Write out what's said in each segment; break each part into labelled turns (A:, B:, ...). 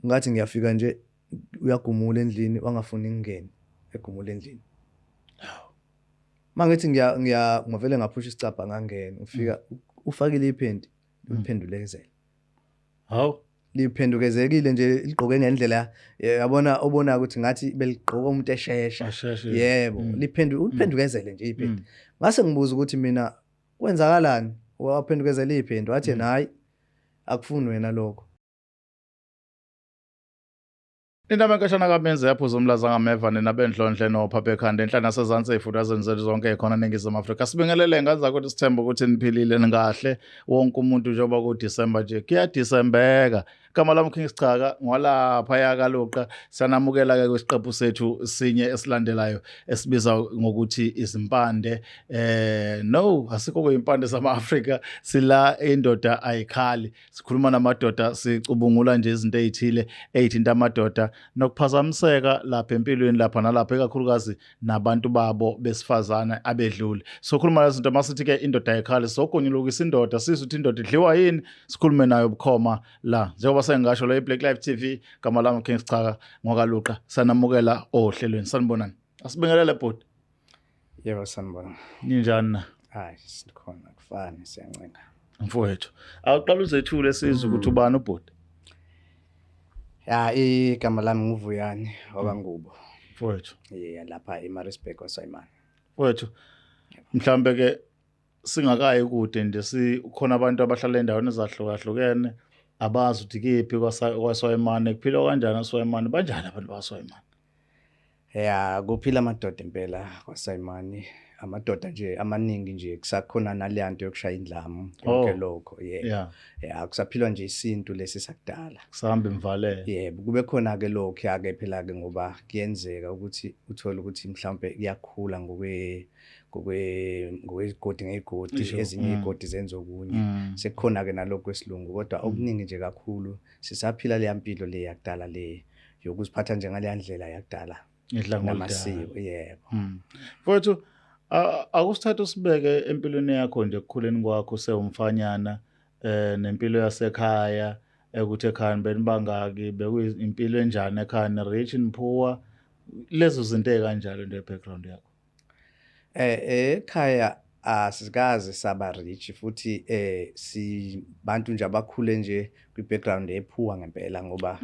A: ngathi ngiyafika nje uyagumula endlini wangafuni ngingene egumula endlini. Mangithi ngavele ngaphusha isicabha ngangena ufika ufakile iphendi liphendukezela.
B: Hawu
A: Liphendukezekile nje ligqoke ngendlela yabona obona ukuthi ngathi beligqoka umuntu eshesha. Yebo liphendukezele nje iphendi. Ngase ngibuza ukuthi mina kwenzakalani waphendukezela iphendi wathi hayi akufuni wena lokho.
B: Intamakashana kaMenze yaphuza umlaza ngameva nabendlondle nophaphe ekhanda enhla nasezantsi efundazweni zethu zonke ekhona eNingizimu Afrika. Sibingelele ngaza ukuthi sithemba ukuthi niphilile ningahle wonke umuntu njengoba kuDisemba nje kuyadisembeka. Igama lami King Sichaka ngwalapha yakaluqa sanamukela ke kwesiqephu sethu sinye esilandelayo esibiza ngokuthi izimpande. No asikho kuyimpande zama-Afrika sila indoda ayikhali sikhuluma namadoda sicubungula nje izinto ezithile ezithinta amadoda nokuphazamiseka lapha empilweni lapha nalapha ekakhulukazi nabantu babo besifazana abedlule. Sokhuluma lezinto masithi ke indoda ayikhali sokonyulukisa indoda sizuthi indoda idliwa yini sikhulume nayo bukhoma la njengoba sengisho la eBlack Life TV igama lami King Sichaka ngokaluqa sanamukela ohlelweni sanibonani asibingelele bhuti.
A: Yebo sanibona.
B: Ninjani na?
A: Hayi sikhona kufani siyancenga.
B: Mfowethu awuqala uzethule sizwe ukuthi ubani ubhuti.
A: Ya igama lami nguvuyani wabangubo.
B: Mfowethu.
A: Lapha eMaritzburg waSayimani.
B: Mfowethu mhlambe ke singakayi kude nje sikhona abantu abahlala endaweni ezahlukahlukene abazi ukuthi kephi kwaSwayimani kuphila kanjani eSwayimani banjani abantu baSwayimani.
A: Kuphila amadoda impela kwaSayimani amadoda nje amaningi nje kusakhona naleyanto yokushaya indlamu konke lokho kusaphilwa nje isintu lesi sakudala
B: kusahamba imvalelo.
A: Yebo kube khona ke lokho ke phela ke ngoba kuyenzeka ukuthi uthole ukuthi mhlawumbe kuyakhula ngokwezigodi ngezigodi ezinye izigodi zenza okunye sekukhona ke nalokho kwesilungu kodwa okuningi nje kakhulu sisaphila le yampilo le yakudala le yokuziphatha nje ngale ndlela yakudala namasiko. Yebo
B: mfowethu akusithatha usibeke empilweni yakho nje ekukhuleni kwakho sewumfanyana nempilo yasekhaya ukuthi ekhaya benibangaki bekuyimpilo enjani ekhaya rich and poor lezo zinto ezikanjalo nje background yakho.
A: Ekhaya asikaze saba rich futhi sibantu nje abakhule nje kwi background ephuwa ngempela ngoba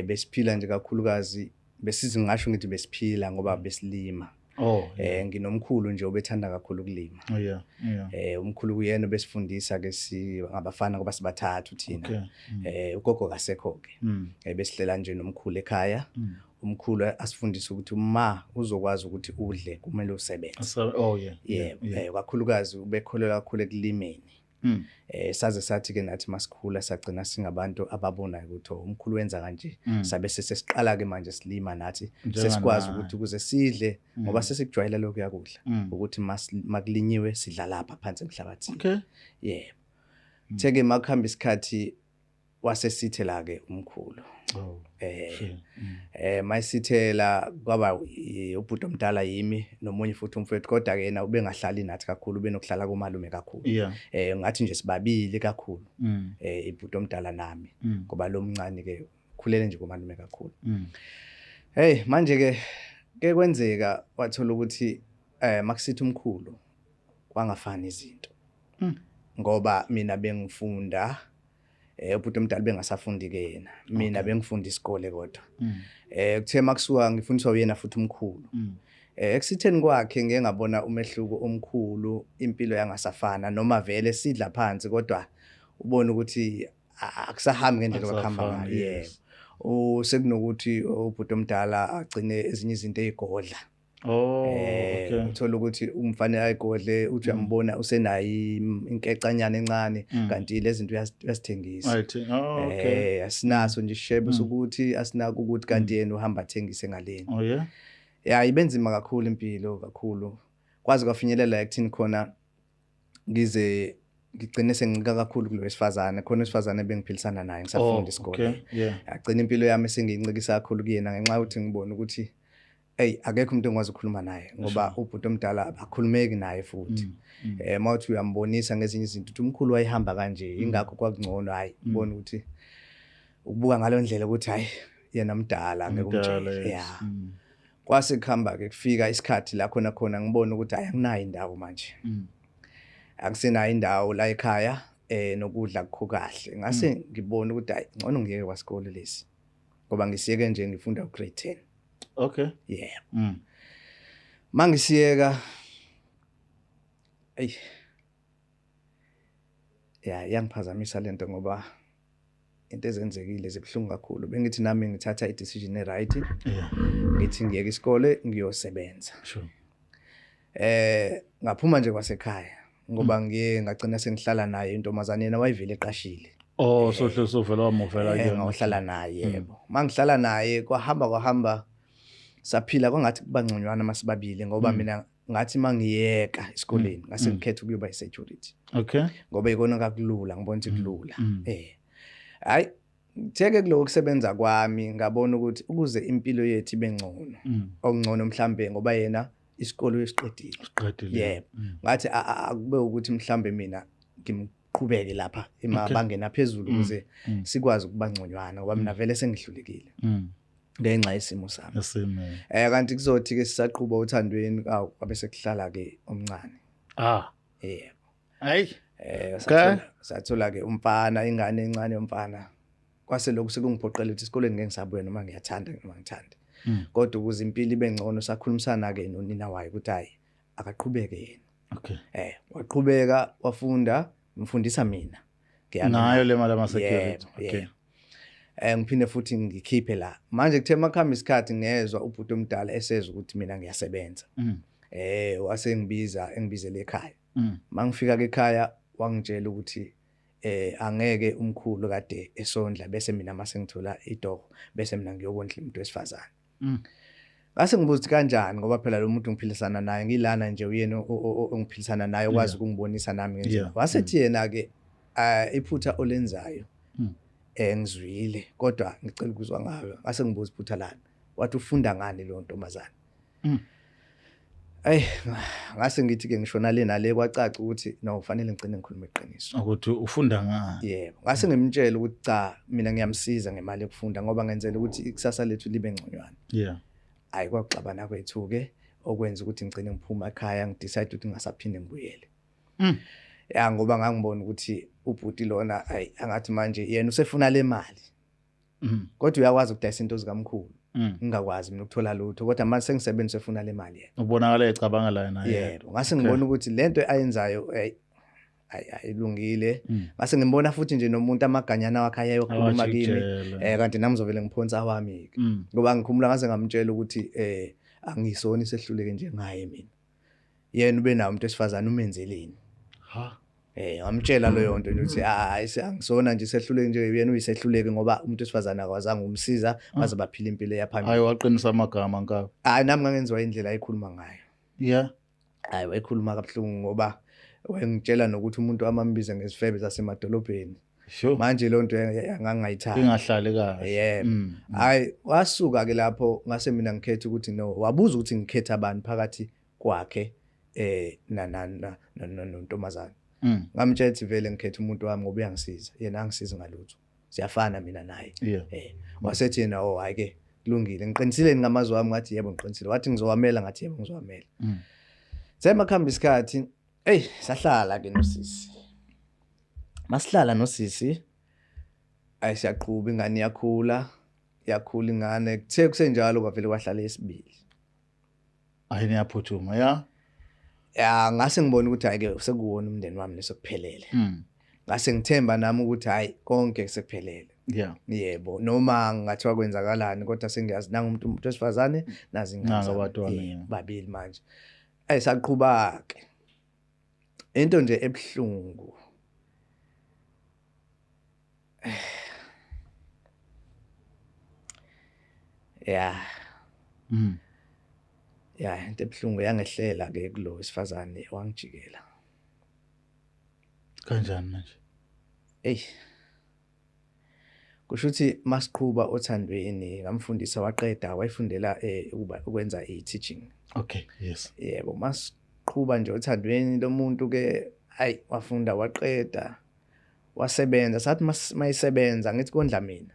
A: besiphila nje kakhulukazi besizi ngisho ngithi besiphila ngoba besilima. Nginomkhulu nje obethanda kakhulu ukulima. Umkhulu kuyena besifundisa ke ngabafana ngoba sibathathu thina. Ugogo kasekho ke. Besihlela nje nomkhulu ekhaya. Umkhulu asifundisa ukuthi uma uzokwazi ukuthi udle kumele usebenze. Kakhulukazi ubekholela kakhulu ekulimeni. Saze sathi ke nathi masikhula sagcina singabantu ababona ukuthi umkhulu wenza kanje sabe sesiqala ke manje silima nathi sesikwazi ukuthi ukuze sidle ngoba sesikujwayela lokho yakudla ukuthi makulinyiwe sidla lapha phansi emhlabathini. Theke makuhamba isikhathi wasesithela ke umkhulu. Mayisithela kwaba ubhuti omdala yimi nomunye futhi umfowethu kodwa ke yena ubengahlali nathi kakhulu benokuhlala komalume kakhulu. Ngathi nje sibabili kakhulu ibhuti omdala nami ngoba lo mncane ke khulele nje komalume kakhulu. Manje ke kwenzeka wathola ukuthi makusithi umkhulu kwangafani izinto ngoba mina bengifunda ubhuti omdala bengasafundi ke yena mina bengifunda isikole kodwa kuthe makusuka ngifundiswa uyena futhi umkhulu ekusitheni kwakhe ngeke ngabona umehluko omkhulu impilo yangasafana noma vele sidla phansi kodwa ubone ukuthi akusahambi ngendlela okuhamba ngayo. Sekunokuthi ubhuti omdala agcine ezinye izinto ezigodla. Uthola ukuthi umfanele ayigodle uthi uyambona usenayo inkecanyana encane kanti lezi zinto uyasithengisa. Asinaso nje ishebe sokuthi asinako ukuthi kanti yena uhamba athengise ngaleni. Ibenzima kakhulu impilo kakhulu kwazi kwafinyelela ekuthini khona ngize ngigcine sengicika kakhulu kulo wesifazane khona wesifazane bengiphilisana naye ngisafunda isikole. Yagcina impilo yami sengiyincikisa kakhulu kuyena ngenxa yokuthi ngibona ukuthi akekho umuntu engikwazi ukukhuluma naye ngoba ubhuti omdala akhulumeki naye futhi. Mawuthi uyambonisa ngezinye izinto ukuthi umkhulu wayehamba kanje ingakho kwakungcono ubona ukuthi ukubuka ngalondlela ukuthi hayi yena mdala ngeke umtshele kwase kuhamba ke kufika isikhathi la khona ngibona ukuthi hayi anginayo indawo manje akusenayo indawo la ekhaya nokudla kukho kahle ngase ngibona ukuthi hayi ngcono ngiyeke kwasikole lesi ngoba ngisiyeke nje ngifunda ugrade 10
B: okay
A: yeah mangisiyeka yangiphazamisa lento ngoba into ezenzekile zibhlungu kakhulu bengithi nami ngithatha i-decision right ngithi ngiyeke isikole ngiyosebenza
B: sure
A: ngaphuma nje kwasekhaya ngoba ngiye ngagcina sengihlala naye intombazane yena wayivele eqashile
B: sovela wamuvela ke
A: ngahlala naye yebo mangihlala naye kwahamba saphila kwangathi kuba ngconywana masibabili ngoba mina ngathi mangiyeka esikoleni ngase ngikhetha ukuyoba i-security
B: okay
A: ngoba ikona kakulula ngibona ukuthi kulula hayi theke kuloko kusebenza kwami ngabona ukuthi ukuze impilo yethu ibe ngcono okungcono mhlambe ngoba yena isikole uyisiqedile yebo ngathi akube ukuthi mhlambe mina ngimqhubeke lapha emabangeni aphezulu ukuze sikwazi ukuba ngconywana ngoba mina vele sengihlulekile ngenxa yesimo sami kanti kuzothi ke sisaqhubha uthandweni kwabe sekuhlala ke omncane yebo
B: hayi
A: sathola ke umfana ingane encane yomfana kwase lokhu sekungiphoqela ukuthi isikoleni ngeke ngisabuye noma ngiyathanda noma ngithanda kodwa ukuze impilo ibe ngcono sakhulumisana ke nonina wayo ukuthi hayi akaqhubeke yena
B: okay
A: waqhubeka wafunda ngifundisa mina
B: ngayo le mali ama security okay
A: ngiphinde futhi ngikhiphe la manje kuthe makhamba isikhathi ngezwe ubhuti omdala eseza ukuthi mina ngiyasebenza wase engibizele ekhaya mangifika ke ekhaya wangitshela ukuthi angeke umkhulu kade esondla bese mina mase ngithola idogo bese mina ngiyokondla umuntu wesifazane ngase ngibuza ukuthi kanjani ngoba phela lo muntu ngiphilisana naye ngilana nje uyena ongiphilisana naye okwazi ukungibonisa nami ngenzeni wasethi yena ke iphutha olenzayo ngizwile kodwa ngicela ukuzwa ngawe ngase ngibuza iphutha lana wathi ufunda ngani lo ntombazane ngase ngithi ke ngishona le nale kwacaca ukuthi no kufanele ngicine ngikhuluma iqiniso
B: ukuthi ufunda ngani
A: yebo ngase ngimtshela ukuthi cha mina ngiyamsiza ngemali yokufunda ngoba ngenzela ukuthi ikusasa lethu libe ngconywana hayi kwaxabana kwethu ke okwenza ukuthi ngicine ngiphuma ekhaya ngidecide ukuthi ngingasaphinde ngibuyele ngoba ngangibona ukuthi ubhuti lona hayi angathi manje yena usefuna le mali kodwa uyakwazi ukudayisa into zikamkhulu ngingakwazi mina ukuthola lutho kodwa manje sengisebenza efuna le mali yena
B: ubonakala ecabanga la yena
A: yebo ngase ngibona ukuthi lento ayenzayo ayilungile ngase ngimbona futhi nje nomuntu amaganyana wakhe ayokhuluma kimi kanti nami ngizovela ngiphonsa wami ngoba ngikhumula ngase ngamtshela ukuthi angisoni sehluleke nje ngaye mina yena ube nawo umuntu esifazana umenzeleni ngamtshela leyo nto ukuthi angisona nje sehluleke nje yena uyisehluleke ngoba umuntu esifazana akwazanga umsiza baze baphila impilo yaphambili
B: hayi waqinisa amagama ngakho
A: nami ngangenziwa indlela ayikhuluma ngayo hayi wayikhuluma kabuhlungu ngoba wayengitshela nokuthi umuntu amambiza ngesifebe zasemadolobheni manje lo nto ngangayithanda
B: ingahlali kahle
A: hayi wasuka ke lapho ngase mina ngikhetha ukuthi no wabuza ukuthi ngikhetha abantu phakathi kwakhe nontombazana ngamtshela ukuthi vele ngikhetha umuntu wami ngoba uyangisiza yena angisiza ngalutho siyafana mina naye wasethi yena hayi ke kulungile ngiqinisile ngamazwi wami ngathi yebo ngiqinisile wathi ngizowamela ngathi yebo ngizowamela semakhamba isikhathi sahlala ke nosisi masihlala nosisi siyaqhubha ingane yakhula ingane kuthe kusenjalo kwavele kwahlala esibili
B: ayini yaphuthuma
A: ngase ngibona ukuthi hayi ke sekuwona umndeni wami lesokuphelele ngase ngithemba nami ukuthi hayi konke sekuphelele yebo noma ngathiwa kwenzakalani kodwa sengiyazi nanga umuntu wesifazane nazi
B: ingane
A: babili manje saqhubha ke into nje ebhlungu into ebhlungu yangehlela ke kulo wesifazane wangijikela
B: kanjani manje
A: kusho ukuthi masiqhubha othandweni ngamfundisa waqeda wayifundela ukwenza i-teaching
B: okay yes
A: yebo masiqhubha nje othandweni lo muntu ke hayi wafunda waqeda wasebenza sathi mayisebenza ngithi kondla mina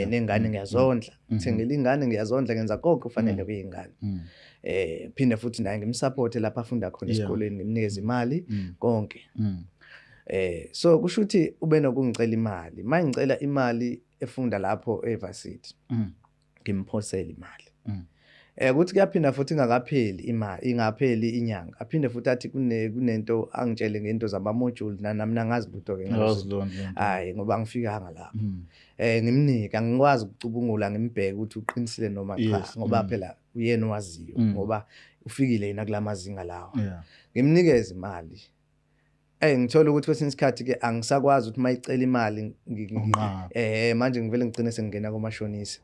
A: nengane ngiyazondla ngithengele ingane ngiyazondla ngenza konke kufanele kuyingane phinde futhi naye ngimsupport lapha afunda khona esikoleni ngimnikeze imali konke so kusho ukuthi ube nokungicela imali mayingicela imali efunda lapho eVarsity ngimphosela imali ukuthi kuyaphinda futhi ingakapheli imali ingapheli inyanga aphinde futhi athi kunento angitshele ngento zama modules nami nangazi lutho ke hayi ngoba ngifikanga lapho ngimnika ngikwazi ukucubungula ngimbheke ukuthi uqinisile noma cha ngoba phela uyena owaziyo ngoba ufikile yena kulamazinga lawo ngimnikeze imali ngithola ukuthi kwesinye isikhathi ke angisakwazi ukuthi mayicela imali manje ngivele ngigcine sengena komashonisa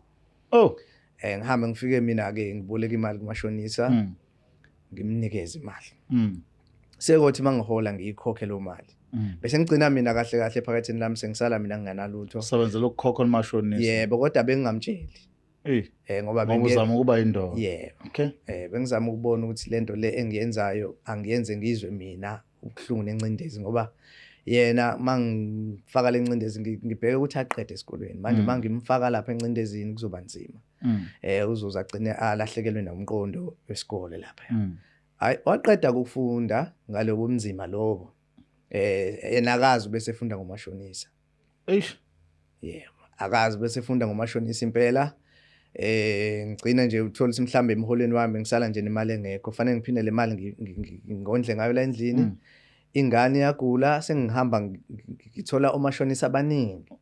A: ngihambe ngifike mina ke ngiboleka imali kumashonisa ngimnikeze imali sekuthi mangihola ngiyikhokhe lo mali bese ngigcina mina kahle kahle phakatheni lami sengisala mina nginganalutho
B: usebenzela ukukhokha kumashonisa
A: yebo kodwa bengingamtsheli ngoba
B: bengizama ukuba indoda
A: okay bengizama ukubona ukuthi lento le engiyenzayo angiyenze ngizwe mina ubuhlungu nencindezi ngoba yena mangifaka lencindezi ngibheke ukuthi aqede esikolweni manje mangimfaka lapha encindezini kuzoba nzima uzoza agcine alahlekelwe nomqondo wesikole lapha hayi waqeda ukufunda ngalobo umzima lobo yena akazi bese efunda ngomashonisa akazi bese efunda ngomashonisa impela ngicina nje uthola ukuthi mhlambe emholweni wami ngisala nje nemali engekho kufanele ngiphinde le mali ngondle ngayo la endlini ingane yagula sengihamba ngithola omashonisa abaningi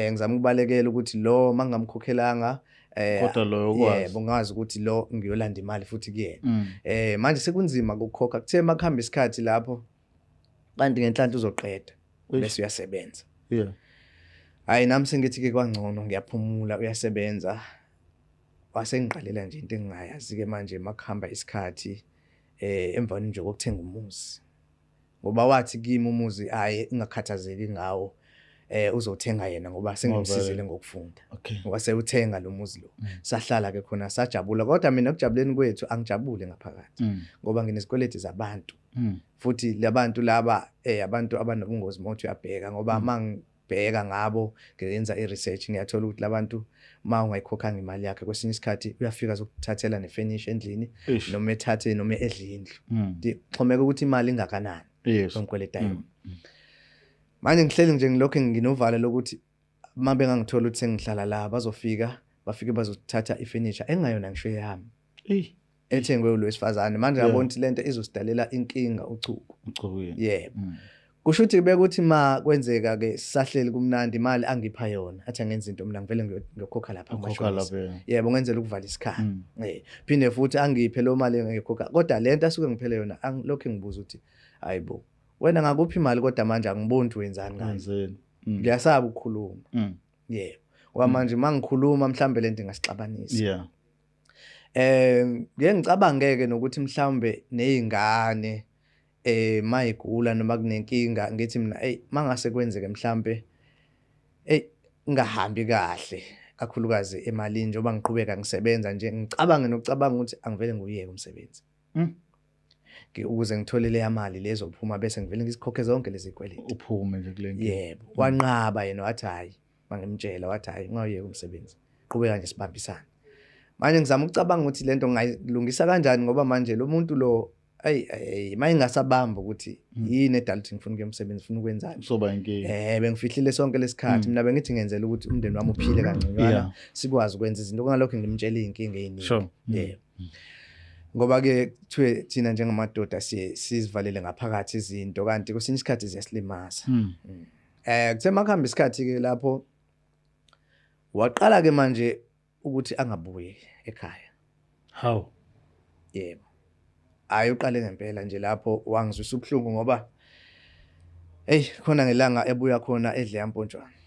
A: ngizama ukubalekela ukuthi lo mangamkhokhelanga
B: kodwa lo ukwazi
A: yebo ngazi ukuthi lo ngiyolanda imali futhi kuyena manje sekunzima ukukhokha kuthe makuhamba isikhathi lapho kanti ngenhlanhla uzoqeda bese uyasebenza hayi nami sengithi ke kwangcono ngiyaphumula uyasebenza wasengiqalela nje into engingayazi ke manje makuhamba isikhathi emvani nje kokuthenga umuzi ngoba wathi kimi umuzi hayi ingakhathazeki ngawo uzothenga yena ngoba sengimsizile ngokufunda ngoba sewuthenga lo muzi lo sahlala ke khona sajabula kodwa mina ukujabuleni kwethu angijabule ngaphakathi ngoba nginezikweleti zabantu futhi labantu laba abantu abanobungozi mothi uyabheka ngoba mangibheka ngabo ngiyenza iresearch ngiyathola ukuthi labantu ma ungayikhokhanga imali yakhe kwesinye isikhathi uyafika zokuthathela nefurnish endlini noma ethathe noma edla indlu xhomeka ukuthi imali ingakanani ongikweleta yona manje ngihleli nje ngilokho nginovalo lokuthi mabe ngangithola ukuthi sengihlala la bazofika bafike bazothatha ifurniture engayona ngisho yami ethengwe ulwesifazane manje ngabona ukuthi lento izosidalela inkinga uchuku yebo kusho ukuthi beke ukuthi ma kwenzeka ke sisahleli kumnandi imali angipha yona athi angenza into mina ngivele ngiyokhokha lapha kumashonisa yebo ngenzela ukuvala isikhala phinde futhi angiphe lo mali engiyokhokha kodwa lento asuke ngiphele yona angilokho ngibuza ukuthi hayibo wena ngakuphi imali kodwa manje angiboni ukuthi wenzani ngayo ngiyasaba ukukhuluma yebo ngoba manje mangikhuluma mhlambe lento ingasixabanisa ngeke ngicabangeke nokuthi mhlambe nezingane mayigula noma kunenkinga ngithi mina mangase kwenzeke mhlambe ngahambi kahle kakhulukazi emalini njengoba ngiqhubeka ngisebenza nje ngicabanga nokucabanga ukuthi angivele nguyeke umsebenzi ukuze ngithole le imali lezophuma bese ngivele ngisikhokhe zonke lezi kweleti
B: uphume nje kule nkinga
A: yebo wanqaba yena wathi hayi mangimtshela wathi hayi ungayeke umsebenzi qhubeka nje sibambisana manje ngizama ukucabanga ukuthi lento ngayilungisa kanjani ngoba manje lo muntu lo mayingasabamba ukuthi yini edala ukuthi ngifuna ukuyomsebenzi ngifuna ukwenzani
B: soba inkinga
A: bengifihlile sonke lesikhathi mina bengithi ngenzela ukuthi umndeni wami uphile kangconywana sikwazi ukwenza izinto kungalokho ngimtshela izinkinga eziningi yebo ngoba ke kuthiwe thina njengamadoda sizivalele ngaphakathi izinto kanti kwesinye isikhathi ziyasilimaza kuthe makuhamba isikhathi ke lapho waqala ke manje ukuthi angabuye ekhaya
B: how
A: yebo ayoqale ngempela nje lapho wangizwisa ubuhlungu ngoba khona ngelanga ebuya khona edle yampontshwana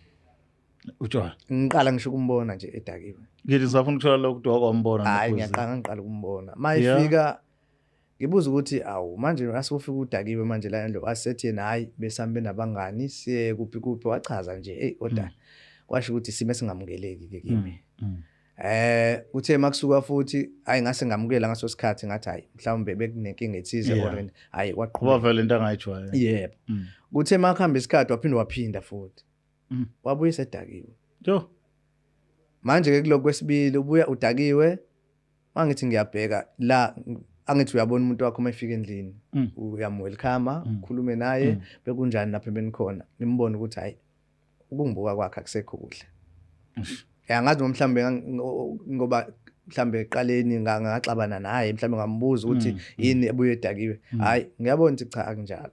B: utshwala
A: ngiqala ngisho ukumbona nje edakiwe
B: ngithi safuna ukuthola lokho kudwa kwambona
A: hayi ngiqala ukumbona mayifika ngibuza ukuthi awu manje asufika udakiwe manje la ndlo asethi yena hayi besambe nabangani siye kuphi wachaza nje kodwa kwasho ukuthi sime singamukeleki ke kimi Uthe makusuka futhi ngase ngamukela ngaso sikhathi ngathi hayi mhlawumbe bekunenkinga ethize or hayi
B: waqhubeka vele into angayijwayele.
A: Yebo. Kuthe makuhamba isikhathi waphinda futhi. Wabuye sedakiwe.
B: Jo.
A: Manje ke kuloko kwesibili ubuya udakiwe. Mangithi ngiyabheka la angithi uyabona umuntu wakho mayifika endlini uyamwelcome ukhulume naye bekunjani lapha benikhona nimbone ukuthi hayi ukungibuka kwakhe akusekho kuhle. Angazi mhlawumbe ngoba mhlawumbe eqaleni ngaxabana naye mhlawumbe ngambuza ukuthi yini ebuye edakiwe. Hayi ngiyabona ukuthi cha akunjalo.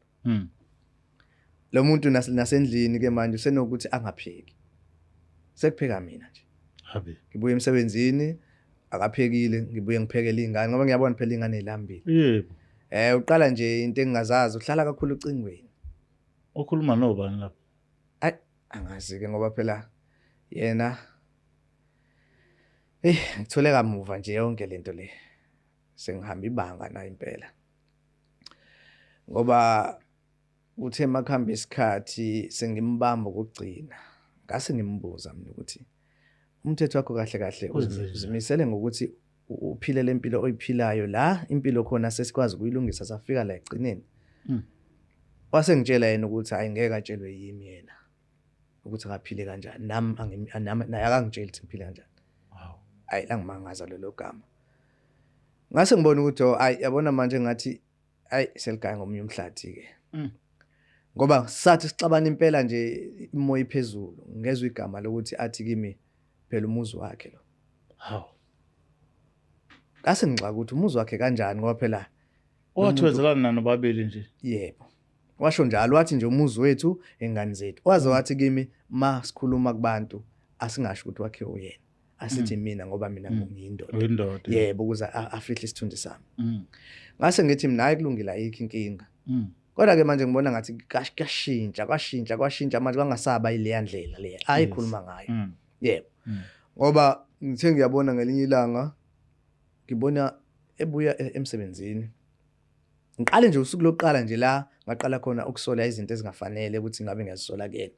A: Lo muntu nasendlini ke manje usenokuthi angapheki. Sekupheka mina nje.
B: Habe.
A: Ngibuye emsebenzini akaphekile ngibuye ngiphekele ingane ngoba ngiyabona phela ingane elambile.
B: Yebo.
A: Uqala nje into engingazazi uhlala kakhulu ucingweni.
B: Ukhuluma nobani lapha?
A: Hayi angazi ke ngoba phela yena ngithole kamuva nje yonke lento le. Sengihamba ibanga na impela. Ngoba uthe makuhamba isikhathi sengimbamba ukugcina. Ngase ngimbuza mina ukuthi umthetho wakho kahle kahle uzimisele ngokuthi uphile lempilo oyiphilayo la impilo khona sesikwazi ukuyilungisa safika la egcineni. Wasengitshela yena ukuthi hayi ngeke atshelwe yimi yena ukuthi akaphile kanjani nami naye akangitsheli ukuthi ngiphile kanjani.
B: Wow.
A: Hayi la ngimangaza lelo gama. Ngase ngibona ukuthi hayi yabona manje ngathi hayi seligaya ngomunye umhlathi ke. Ngoba sathi sixabana impela nje imoya iphezulu ngezwe igama lokuthi athi kimi phela umuzi wakhe lo.
B: Hawu.
A: Ngase ngixaka ukuthi umuzi wakhe kanjani ngoba phela
B: wathwezelana nani babili nje.
A: Yebo. Washo njalo wathi nje umuzi wethu engane zethu. Waze wathi kimi ma sikhuluma kubantu asingasho ukuthi wakhe uyena. Asithi mina ngoba mina ngiyindoda.
B: Uyindoda.
A: Yebo ukuze afihle isithunzi sami. Ngase ngithi mina hayi kulungile ayikho inkinga. Kodwa ke manje ngibona ngathi kwashintsha manje kwangasaba ile ndlela le ayikhuluma ngayo. Yebo. Ngoba ngithe ngiyabona ngelinye ilanga ngibona ebuya emsebenzini. Ngiqale nje usuku lokuqala nje la ngaqala khona ukusola izinto ezingafanele ukuthi ngabe ngiyazisola kuyena.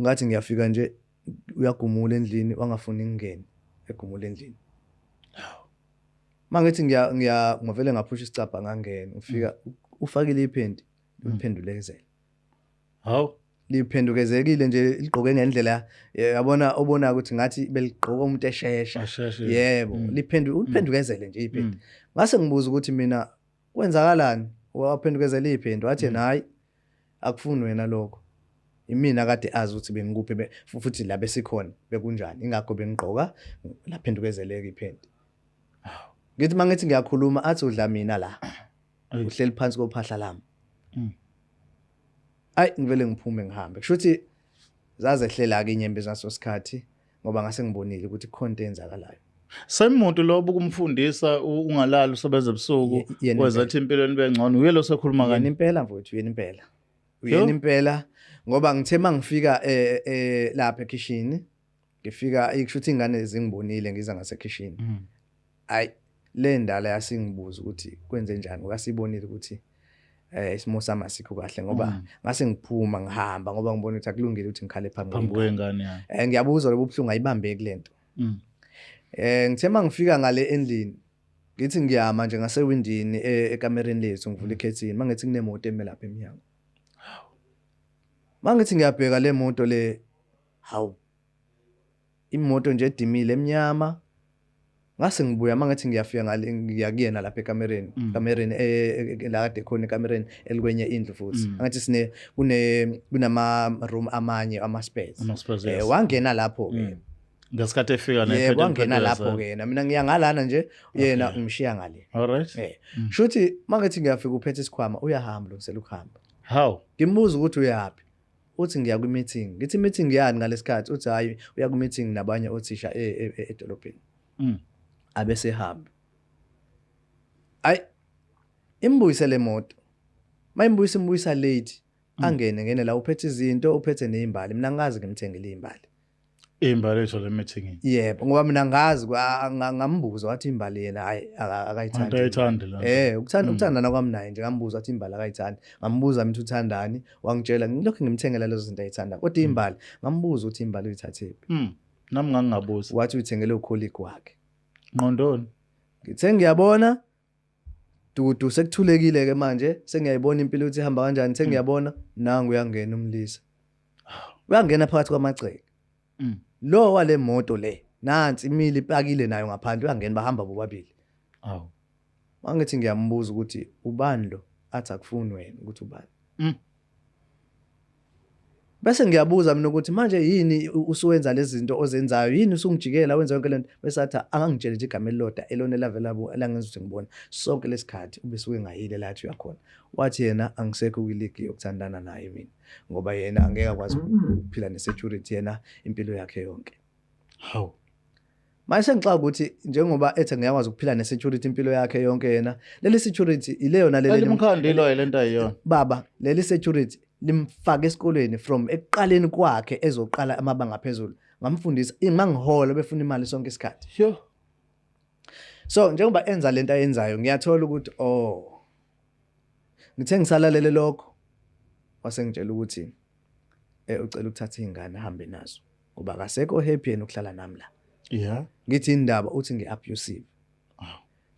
A: Ngathi ngiyafika nje uyagumula endlini wangafuni ngingene egumula endlini. Mangithi ngivele ngaphusha isicabha ngangena ufika ufakile iphendi liphendukezela.
B: Hawu.
A: Liphendukezekile nje ligqoke ngendlela yabona obona ukuthi ngathi beligqoka umuntu eshesha. Yebo liphendukezele nje iphendi. Ngase ngibuza ukuthi mina kwenzakalani waphendukezela iphendi wathi hayi akufuni wena lokho. Imina kade azi ukuthi bengikuphi futhi la besikhona bekunjani ingakho bengigqoka laphendukezeleka iphendi. Ngithi mangithi ngiyakhuluma athi udla mina la. Uhleli phansi kophahla lami. Hayi ngivele ngiphume ngihambe. Kusho ukuthi zazehlela ke inyembezi ngaso sikhathi ngoba ngase ngibonile ukuthi kukhona into eyenzakalayo.
B: Semuntu lo bukumfundisa ungalali usebenza ebusuku wezathi impilo nibe ngcono uye lo sekhuluma
A: kani. Yena impela mfowethu uyena impela ngoba ngithe mangifika lapha ekitchen ngifika ikushuthi ingane zingibonile ngiza ngase kitchen. Hayi le ndala yasingibuza ukuthi kwenze njani ngoba sibonile ukuthi isimo sami asikho kahle ngoba ngase ngiphuma ngihamba ngoba ngibona ukuthi akulungile ukuthi ngikhale
B: phambi kwengane yami.
A: Ngiyabuza lobo buhlungu ayibambeki lento. Ngithe mangifika ngale endlini ngithi ngiyama nje ngasewindini ekamereni lethu ngivula ikhethini mangithi kunemoto eme lapha eminyango. Mangithi ngiyabheka le moto le hawu imoto nje edimile emnyama. Ngase ngibuya mangithi ngiyafika ngale ngiyakuyena lapha ekamereni la kade khona ekamereni elikwenye indlu futhi ngathi kunama room amanye ama spares. Wangena lapho ke
B: ngasikhathi efika naye
A: yebo wangena lapho ke mina ngiyangalana nje yena ngimshiya ngale.
B: Alright.
A: Shuthi mangithi ngiyafika uphethe isikhwama uyahamba lo selukhamba.
B: How?
A: Ngimbuza ukuthi uyapi. Uthi ngiya ku meeting. Ngithi meeting yani ngalesikhathi uthi hayi uya ku meeting nabanye othisha edolobheni. Abese hamba. Ay imbuyise le moto. Mayimbuyisa late. Ngene la uphethe izinto uphethe nezimbali. Mina ngazi ngimthengele izimbali.
B: Izimbali etho le meeting.
A: Yebo ngoba mina ngazi ngambuza wathi izimbali yena hayi akayithandi.
B: Akayithandi la.
A: Ukuthandana kwami naye nje ngambuza wathi izimbali akayithandi. Ngambuza mithi uthandani wangitshela ngilokho ngimthengela lezo zinto ayithanda. Kodwa izimbali ngambuza ukuthi izimbali uyithathephi.
B: nami ngangingabuza
A: wathi uyithengele ucolleague wakhe
B: ngqondoni
A: ngithe ngiyabona dudu sekuthulekile ke manje sengiyayibona impilo ukuthi ihamba kanjani sengiyabona nangu uyangena umlisa uyangena phakathi kwamagceke lo wale moto le nansi imili ipakile nayo ngaphandle uyangena bahamba bobabili
B: awu
A: mangithi ngiyambuza ukuthi ubani lo athi akufuni wena ukuthi ubani bese ngiyabuza mina ukuthi manje yini usuwenza lezi zinto ozenzayo yini usungijikela wenza yonke lento bese athi angangitshela nje igama elilodwa elone levelabo elangenza ukuthi ngibona sonke lesikhathi ubese ngayile lathi uyakhona wathi yena angisekho kwileague yokuthandana naye mina ngoba yena angeke akwazi ukuphila nesecurity yena impilo yakhe yonke
B: hawu
A: manje sengixaka ukuthi njengoba ethe ngiyakwazi ukuphila nesecurity impilo yakhe yonke yena leli security ileyo naleli
B: limkhandilo lento ayiyona
A: baba leli security limfaka esikoleni from ekuqaleni kwakhe ezoqala amabanga aphezulu ngamfundisa mangihola befuna imali sonke isikhathi
B: sho
A: so njengoba enza lento ayenzayo ngiyathola ukuthi ngithe ngisalalele lokho wasengitshela ukuthi ucela ukuthatha izingane ahambe nazo ngoba akasekho happy yena ukuhlala nami la ngithi indaba uthi ngiabusive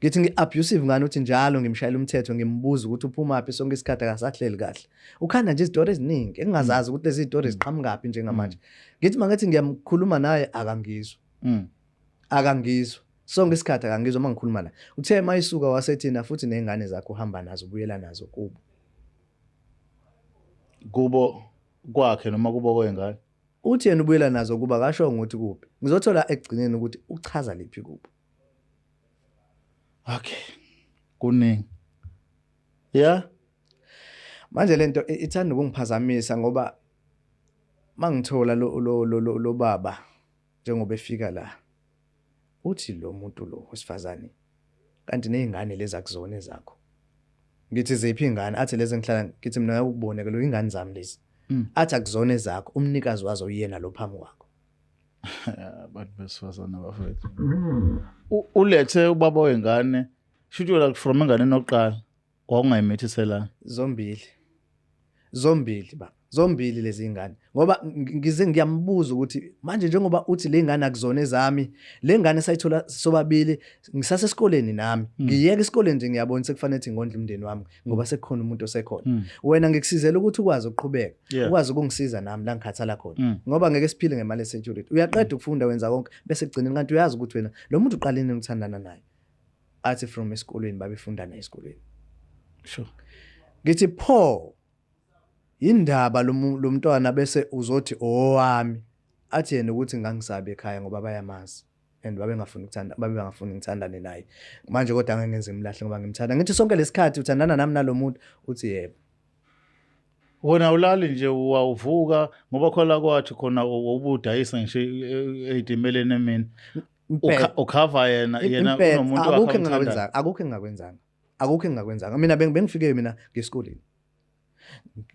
A: ngithi ngiabusive ngani uthi njalo ngimshayela umthetho ngimbuza ukuthi uphuma phi sonke isikhathi akasahleli kahle ukhanda nje izitori eziningi engingazazi ukuthi lezi zitori ziqhamukapi njengamanje ngithi mangathi ngiyamkhuluma naye akangizwa sonke isikhathi akangizwa mangikhuluma naye uthe mayisuka wasethina futhi nezingane zakhe uhamba nazo ubuyela nazo
B: kubo kwakhe noma kubo kwengane
A: uthi yena ubuyela nazo kuba kasho ukuthi kuphi ngizothola egcineni ukuthi uchaza liphi kubo
B: okay kuningi
A: manje lento ithanda ukungiphazamisa ngoba mangithola lo baba njengoba efika la uthi lo muntu lo wesifazane kanti nezingane lezi akuzona ezakho ngithi ziphi ingane athi lezi ngihlala ngithi mina ngiyakuboneka lo ingane zami lezi athi akuzona ezakho umnikazi wazo uyena lo phambi kwakho
B: abantu besifazane abafethu ulethe ubaba wengane shuthu la from ingane nokuqala wawungayimethesela
A: zombili baba zombili lezi ingane ngoba ngize ngiyambuza ukuthi manje njengoba uthi le ngane akuzona ezami le ngane sayithola sobabili ngisase esikoleni nami ngiyeka esikoleni nje ngiyabona sekufanele ukuthi ngondle umndeni wami ngoba sekukhona umuntu osekhona wena ngikusizela ukuthi ukwazi ukuqhubeka ukwazi ukungisiza nami la ngikhathala khona ngoba ngeke siphile ngemali security uyaqeda ukufunda wenza konke bese egcineni kanti uyazi ukuthi wena lo muntu uqalene ukuthandana naye athi from esikoleni babefunda naye esikoleni
B: sure
A: ngithi pho indaba lo mntwana bese uzothi owami athi yena ukuthi ngangisabe ekhaya ngoba bayamazi and babengafuni ngithandane naye manje kodwa angeke ngenze imlahle ngoba ngimthanda ngithi sonke lesikhathi uthandana nami nalomuntu uthi yebo
B: wona ulali nje wawuvuka ngoba khola kwathi khona ubudayisa ngisho ezimeleni emini ukhava yena unomuntu
A: wakhe akukho engakwenzanga mina bengifike mina ngesikoleni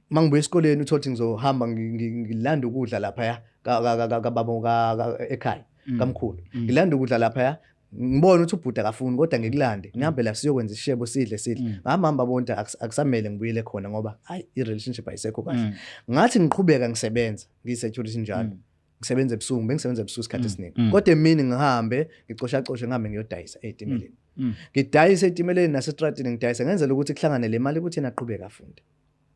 A: mangibuye esikoleni uthothi ngizohamba ngilanda ukudla lapha kababa ekhaya kamkhulu ngilanda ukudla lapha ngibona ukuthi ubhuda akafuni kodwa ngikulande ngihambe la siyokwenza isishebo sidle ngahamba bonke akusamele ngibuyele khona ngoba hayi i-relationship ayisekho kahle ngathi ngiqhubeka ngisebenza ngisecurity njalo ngisebenza ebusuku bengisebenza ebusuku isikhathi esiningi kodwa emini ngihambe ngicosha ngihambe ngiyodayisa etimeleni ngidayisa etimeleni nasestradini ngidayisa ngenzela ukuthi kuhlangane le mali ukuthi yena aqhubeka afunde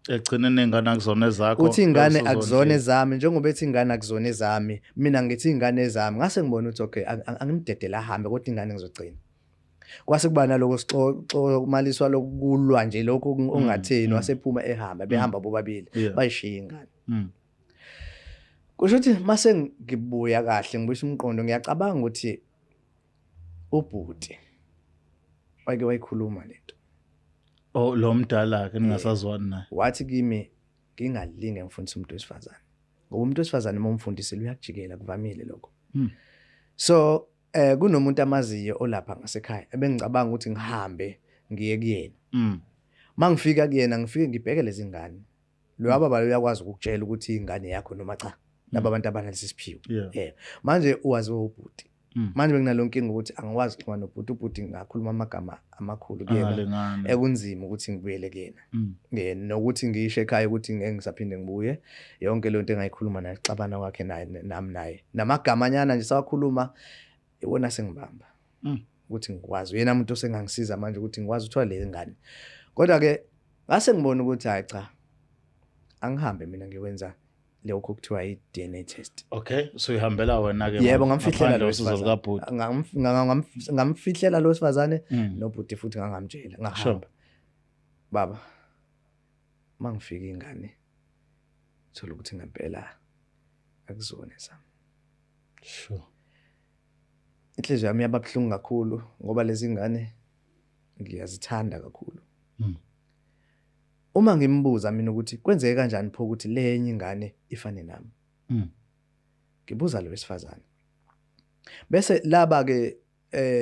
B: egcineni ingane akuzona ezakho
A: uthi ingane akuzona ezami njengoba ethi ingane akuzona ezami mina ngithi ingane ezami ngase ngibona ukuthi okay angimdedela ahambe kodwa ingane ngizogcina kwase kuba naloko sixoxumaliswa lokulwa nje lokho ongatheni wasephuma ehamba behamba bobabili bayishiya ingane kusho ukuthi mase ngibuya kahle ngibuyisa umqondo ngiyacabanga ukuthi ubhuti wake wayikhuluma lento
B: lo mdala ke ningasazwani naye
A: wathi kimi ngingalinge ngifundisa umuntu wesifazane ngoba umuntu wesifazane momfundisile uyakujikela kuvamile lokho so kunomuntu amaziyo olapha ngasekhaya ebengicabanga ukuthi ngihambe ngiye kuyena mangifika kuyena ngifike ngibheke lezi ngane lo ababa uyakwazi ukukutshela ukuthi ingane yakho noma cha laba abantu abanalesi siphiwo manje uwazi ubhuti manje benginalonkinga ukuthi angikwazi ukuxhumana ubhuti ngakhuluma amagama amakhulu kuyena ekunzima ukuthi ngibuyele kuyena nokuthi ngisho ekhaya ukuthi ngeke ngisaphinde ngibuye yonke le nto engayikhuluma naye xabana kwakhe nami naye namagama nje sawakhuluma iwona sengibamba ukuthi ngikwazi uyena umuntu osengangisiza manje ukuthi ngikwazi ukuthola le ngane kodwa ke ngase ngibona ukuthi hayi cha angihambe mina ngiwenza lokho kuthiwa i-DNA test.
B: Okay, so ihambela wena ke
A: yebo ngamfihlela lo sifazane ngamfihlela lo sifazane nobhuti futhi ngangamtshela ngahamba baba mangifika ingane thola ukuthi ngempela akuzone sami
B: sure
A: inhliziyo yami yababhlungu kakhulu ngoba lezi ngane ngiyazithanda kakhulu uma ngimbuza mina ukuthi kwenzeke kanjani pho ukuthi lenye ingane ifane nami ngibuza lo wesifazane bese laba ke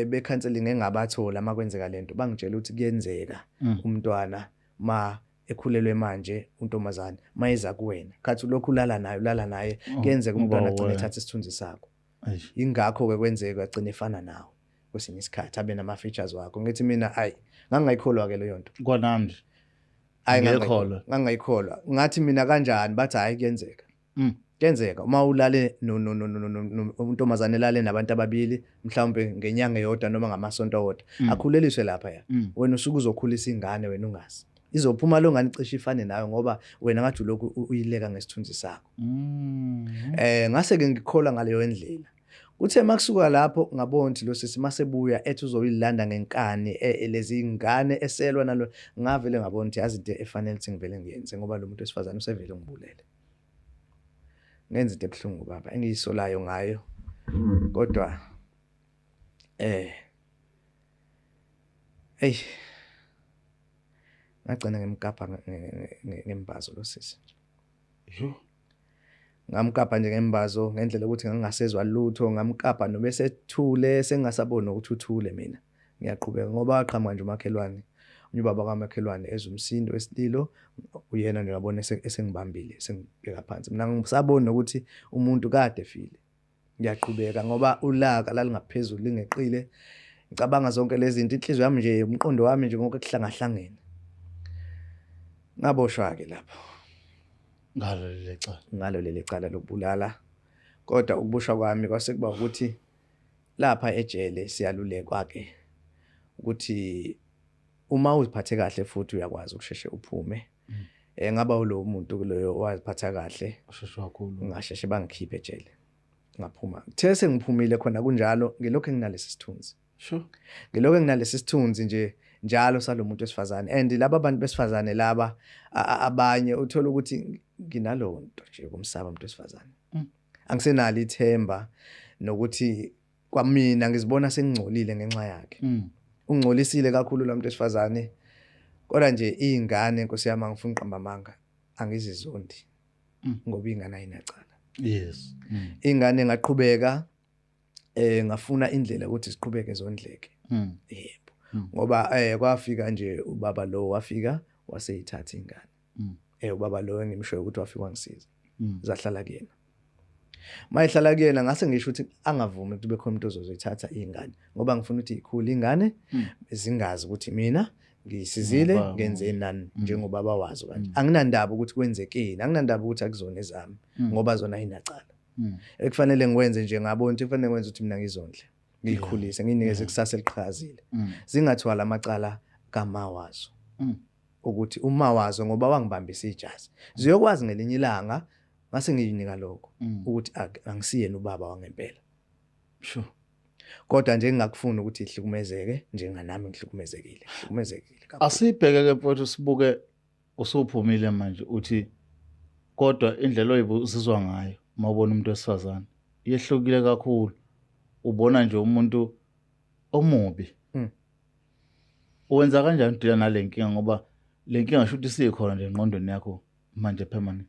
A: becounseling engabathola makwenzeka lento bangitshela ukuthi kuyenzeka umntwana ma ekhulelwe manje untomazana mayeza kuwena kathi lokhu ulala naye kuyenzeka umntwana agcine ethatha isithunzi sakho ingakho ke kwenzeka agcine efana nawe kwesinye isikhathi abe nama features wakho ngithi mina hayi ngangayikholwa ke leyo nto
B: kwanami nje
A: ngangayikholwa ngathi mina kanjani bathi hayi kuyenzeka uma ulale untomazane elale nabantu ababili mhlawumbe ngenyanga eyodwa noma ngamasonto awodwa akhuleliswe lapha ya wena usuku uzokhulisa ingane wena ungazi izophuma lo ngane cishe ifane nawe ngoba wena ngathi lokhu uyileka ngesithunzi sakho ngase ke ngikholwa ngaleyo ndlela kuthe makusuka lapho ngabona ukuthi lo sisi masebuya ethi uzoyilanda ngenkani lezi ingane eselwa nalo ngavele ngabona ukuthi yazi into efanele ukuthi ngivele ngiyenze ngoba lo muntu wesifazane usevele ngibulele ngenza into ebhlungu baba engiyisolayo ngayo kodwa ngagcina ngimkapha ngembazo lo sisi ngamkapha nje ngembazo ngendlela ukuthi ngingasezwa lutho ngamkapha noma esethule sengasabona ukuthi uthule mina ngiyaqhubeka ngoba waqhamuka nje umakhelwane ubaba kamakhelwane ezumsindo wesililo uyena nje ngabona esengibambile sengibeka phansi mina ngisabona ukuthi umuntu kade efile ngiyaqhubeka ngoba ulaka lalingaphezulu lingeqile ngicabanga zonke lezi zinto inhliziyo yami nje umqondo wami nje konke kuhlangahlangene ngaboshwa ke lapho ngalo leli cala lokubulala kodwa ukubushwa kwami kwase kuba ukuthi lapha ejele siyalulekwa ke ukuthi uma uziphathe kahle futhi uyakwazi ukusheshe uphume ngaba lo muntu loyo waziphatha kahle
B: usheshe kakhulu
A: ngasheshe bangikhiphe ejele ngaphuma kuthe sengiphumile khona kunjalo ngilokho nginalesi sithunzi ngilokho nginalesi sithunzi nje njalo salomuntu wesifazane and laba abantu besifazane laba abanye uthola ukuthi nginalonto nje kumsaba umuntu wesifazane angisenali ithemba nokuthi kwamina ngizibona sengingcolile ngenxa yakhe ungcolisile kakhulu lo muntu wesifazane kodwa nje izingane Nkosi yami ngifuna uqamba amanga angizizondi ngoba ingane ayinacala
B: yes
A: ingane ngaqhubeka ngafuna indlela ukuthi siqhubeke zondleke yebo ngoba kwafika nje ubaba lo wafika waseyithatha ingane ubaba lo engimshoyo ukuthi wafika wangisiza zahlala kuyena mayihlala kuyena ngase ngisho ukuthi angavumi ukuthi kube khona umuntu ozoyithatha ingane ngoba ngifuna ukuthi ikhule ingane zingazi ukuthi mina ngisizile ngenze nani njengobaba wazo kanje anginandaba ukuthi kwenzekeni anginandaba ukuthi akuzona ezami ngoba zona ayinacala ekufanele ngiwenze nje ngabona ukuthi kufanele ngiwenze ukuthi mina ngizondle ngikhulise nginikeze ikusasa eliqhakazile zingathwala amacala kama wazo ukuthi uma wazo ngoba wangibambisa ijazi ziyokwazi ngelinye ilanga ngase ngiyinika lokho ukuthi angisiyena ubaba wangempela sure kodwa nje ngingakufuna ukuthi ihlukumezeke njenganami ngihlukumezekile
B: asibheke ke mfowethu sibuke usuphumile manje uthi kodwa indlela oyibuzizwa ngayo mawubona umuntu wesifazane yehlukile kakhulu ubona nje umuntu omubi uwenza kanjani udila nalenkinga ngoba lenkinga shothi sikhona nje engqondweni yakho manje permanent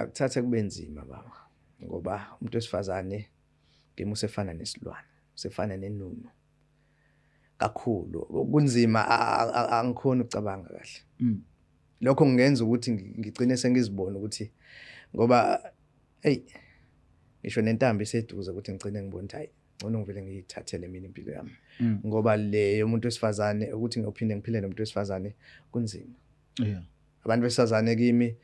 A: kuthatha kube nzima baba ngoba umuntu wesifazane ngimusefana nesilwane usefana nenunu kakhulu kunzima angikhona ukucabanga kahle lokho ngenza ukuthi ngigcine sengizibona ukuthi ngoba ngisho nentambi eseduze ukuthi ngicine ngibona ukuthi hayi ngcono ngivele ngiyithathele mina impilo yami ngoba le yomuntu wesifazane ukuthi ngiyophinde ngiphile nomuntu wesifazane kunzima. Abantu besifazane kimi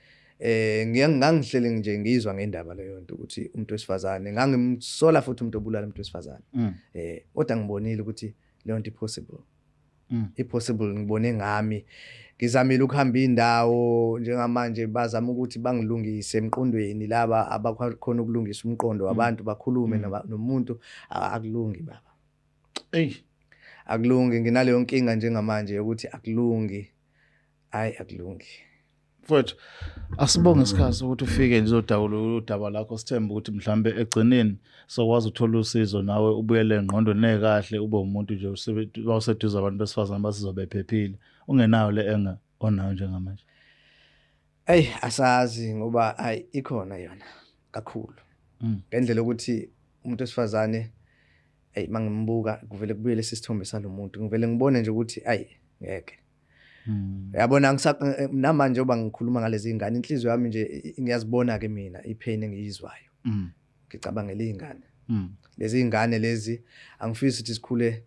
A: ngangihlele nje ngizwa ngendaba leyo nto ukuthi umuntu wesifazane ngangimsola futhi umuntu obulala umuntu wesifazane kodwa ngibonile ukuthi leyo nto impossible ngibone ngami ngizamile ukuhamba indawo njengamanje bazama ukuthi bangilungise emqondweni laba abakhona ukulungisa umqondo wabantu bakhulume nomuntu akulungi baba akulungi nginaleyo nkinga njengamanje ukuthi akulungi akulungi.
B: Mfowethu asibonge isikhathi ukuthi ufike nje uzodawula udaba lakho sithemba ukuthi mhlambe egcineni sokwazi uthola usizo nawe ubuyele engqondweni nekahle ube umuntu nje useduze abantu besifazane basizobe phephile ungenayo le enge onayo njengamanje.
A: Asazi ngoba ikhona yona kakhulu ngendlela ukuthi umuntu wesifazane mangimbuka kuvele kubuyele isithombe salomuntu ngivele ngibone nje ukuthi ngeke yabona namanje oba ngikhuluma ngalezi ingane inhliziyo yami nje ngiyazibona ke mina ipain engiyizwayo ngicabangela izingane lezi ingane lezi angifisi ukuthi sikhule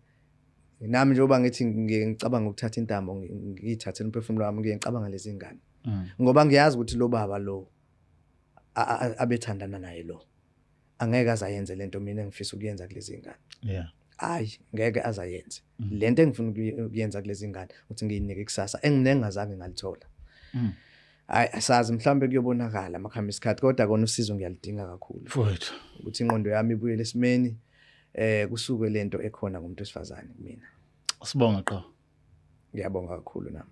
A: nami nje oba ngithi ngicabanga ukuthatha intambo ngiyithathele umphefumulo wami ngiyicabanga lezi ingane ngoba ngiyazi ukuthi lo baba lo abethandana naye lo angeke azayenze lento mina engifisa ukuyenza kulezi ingane ngeke azayenze lento engifuna ukuyenza kulezi ingane ukuthi ngiyinike ikusasa engingazange ngalithola. Asazi mhlambe kuyobonakala makhamba isikhathi kodwa kona usizo ngiyalidinga kakhulu
B: mfowethu
A: ukuthi ingqondo yami ibuyele esimeni kusuke lento ekhona kumuntu wesifazane mina.
B: Sibonga qha.
A: Ngiyabonga kakhulu nami.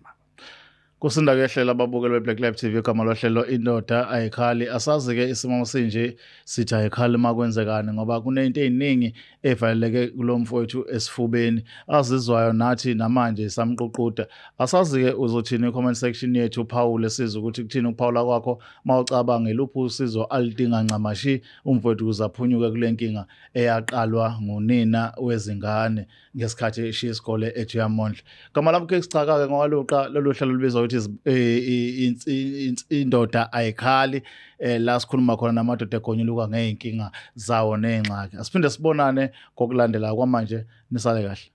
B: Kusinda kehlela ababukeli beBlack Live TV igama lohlelo indoda ayikhali asazi ke isimo sinje sithi ayikhali makwenzekani ngoba kunento eziningi evaleleke kulomfowethu esifubeni azizwayo nathi namanje samququda asazi ke uzothina comment section yethu Paul esiza ukuthi kuthini ukuphawula kwakho mawucabanga eluphi usizo alidinga ncamashi umfowethu uzaphunyuka kule nkinga eyaqalwa ngunina wezingane ngesikhathi eshiya isikole eJamondla. Gama lami ke sicaka ke ngwaloqa lolu hlelo libizwa ukuthi indoda ayikhali la sikhuluma khona namadoda egonyuluka ngeenkinga zawo nezingxaki. Asiphinde sibonane kokulandela kwamanje nisale kahle.